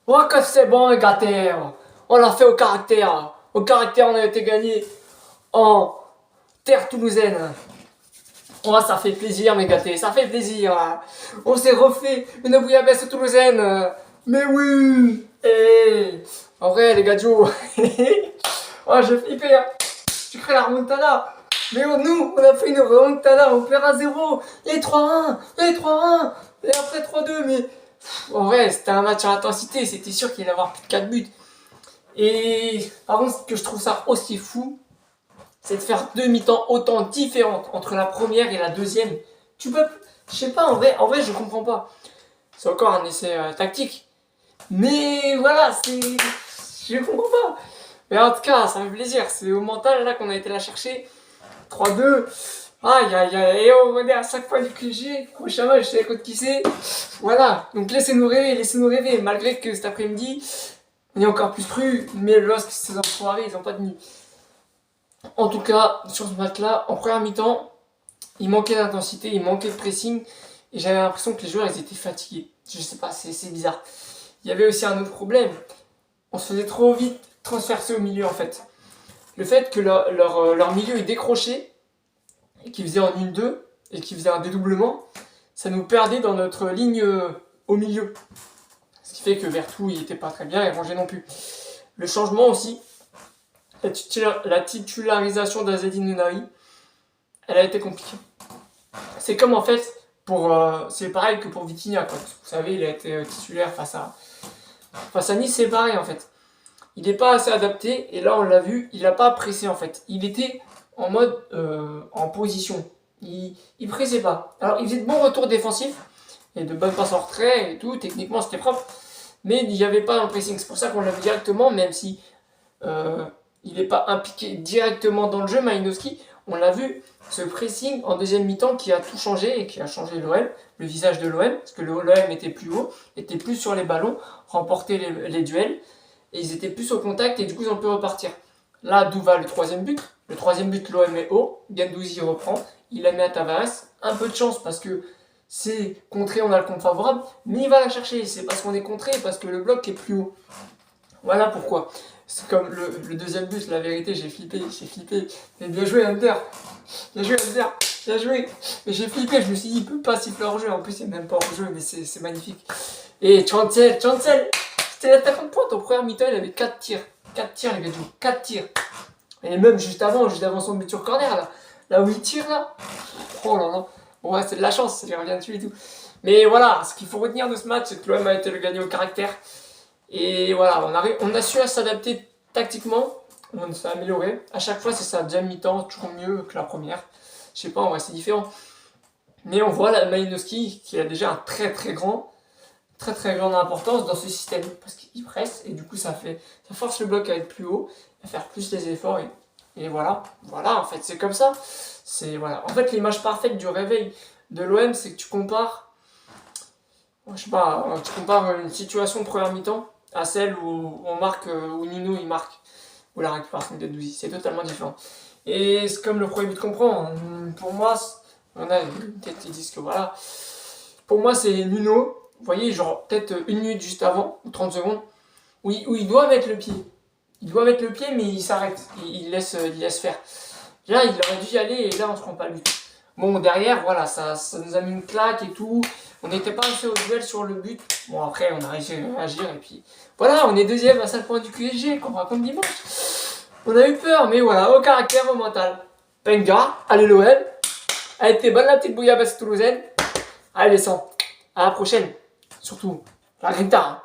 Oh, que c'est bon, les gâtés. On l'a fait au caractère. Au caractère, on a été gagné en terre toulousaine. Oh, ça fait plaisir, mes gâtés, ça fait plaisir. On s'est refait une bouillabaisse toulousaine. Mais oui. Et en vrai, les gadjos. Oh, j'ai flippé. Hein. Tu crées la remontada. Mais nous, on a fait une remontada. On perd à 0. Et 3-1. Et 3-1. Et après 3-2. Mais en vrai, c'était un match à intensité. C'était sûr qu'il allait y avoir plus de 4 buts. Et par contre, ce que je trouve ça aussi fou, c'est de faire deux mi-temps autant différentes entre la première et la deuxième. Tu peux, je sais pas, en vrai, je comprends pas. C'est encore un essai tactique. Mais voilà, je comprends pas. Mais en tout cas, ça me fait plaisir. C'est au mental là qu'on a été la chercher. 3-2. Aïe aïe aïe. Et on regarde à chaque fois du QG. Prochain match, je sais contre qui c'est. Voilà. Donc laissez-nous rêver, laissez-nous rêver. Malgré que cet après-midi, on est encore plus cru. Mais lorsque ces enfoirés, ils ont pas tenu. En tout cas, sur ce match-là, en première mi-temps, il manquait d'intensité, il manquait de pressing. Et j'avais l'impression que les joueurs, ils étaient fatigués. Je sais pas, c'est bizarre. Il y avait aussi un autre problème. On se faisait trop vite transverser au milieu, en fait. Le fait que leur milieu est décroché, et qu'ils faisaient en 1-2, et qu'ils faisaient un dédoublement, ça nous perdait dans notre ligne au milieu. Ce qui fait que Vertou, il était pas très bien, et Rangé non plus. Le changement aussi, la titularisation d'Azedine Ounahi, elle a été compliquée. C'est comme en fait, c'est pareil que pour Vitinha. Quoi. Vous savez, il a été titulaire face à Nice, c'est pareil en fait. Il n'est pas assez adapté, et là on l'a vu, il n'a pas pressé en fait. Il était en mode en position. Il pressait pas. Alors il faisait de bons retours défensifs, et de bonnes passes en retrait et tout, techniquement c'était propre, mais il n'y avait pas dans le pressing. C'est pour ça qu'on l'a vu directement, même si il n'est pas impliqué directement dans le jeu, Malinowski. On l'a vu, ce pressing en deuxième mi-temps qui a tout changé et qui a changé l'OM, le visage de l'OM, parce que l'OM était plus haut, était plus sur les ballons, remportait les duels, et ils étaient plus au contact, et du coup ils ont pu repartir. Là, d'où va le troisième but? Le troisième but, l'OM est haut, Guendouzi reprend, il la met à Tavares, un peu de chance parce que c'est contré, on a le compte favorable, mais il va la chercher, c'est parce qu'on est contré, parce que le bloc est plus haut. Voilà pourquoi. C'est comme le deuxième but, la vérité, j'ai flippé. Mais bien joué, Hunter. Bien joué, Hunter. Bien joué. Mais j'ai flippé, je me suis dit, il peut pas siffler hors jeu. En plus, c'est même pas hors jeu, mais c'est magnifique. Et Chancel, c'était l'attaquant de pointe. Au premier mi-temps, il avait 4 tirs. 4 tirs, les gars, 4 tirs. Et même juste avant son but sur corner, là où il tire, là. Oh là là. Bon, ouais, c'est de la chance, il revient dessus et tout. Mais voilà, ce qu'il faut retenir de ce match, c'est que l'OM a été le gagnant au caractère. Et voilà, on a su s'adapter tactiquement, on s'est amélioré. À chaque fois, c'est ça, deuxième mi-temps, toujours mieux que la première. Je sais pas, en vrai, c'est différent. Mais on voit la Malinowski qui a déjà un très grande importance dans ce système. Parce qu'il presse et du coup, ça force le bloc à être plus haut, à faire plus les efforts. Et voilà, en fait, c'est comme ça. Voilà. En fait, l'image parfaite du réveil de l'OM, c'est que tu compares une situation de première mi-temps à celle où on marque, où Nuno il marque, ou la récupération de Guendouzi. C'est totalement différent. Et c'est comme le premier but qu'on prend. Pour moi, on a peut-être ils disent que voilà. Pour moi, c'est Nuno. Vous voyez, genre peut-être une minute juste avant, ou 30 secondes, où il doit mettre le pied. Il doit mettre le pied, mais il s'arrête. Il laisse faire. Là, il aurait dû y aller, et là, on se prend pas le but. Bon, derrière, voilà, ça nous a mis une claque et tout. On n'était pas assez au duel sur le but. Bon, après, on a réussi à réagir. Et puis, voilà, on est deuxième à 5 points du QSG, qu'on raconte dimanche. On a eu peur, mais voilà, au caractère, au mental. Penga, allez l'OM. Elle était bonne la petite bouillabaisse toulousaine. Allez, les 100. À la prochaine. Surtout, la Grinta.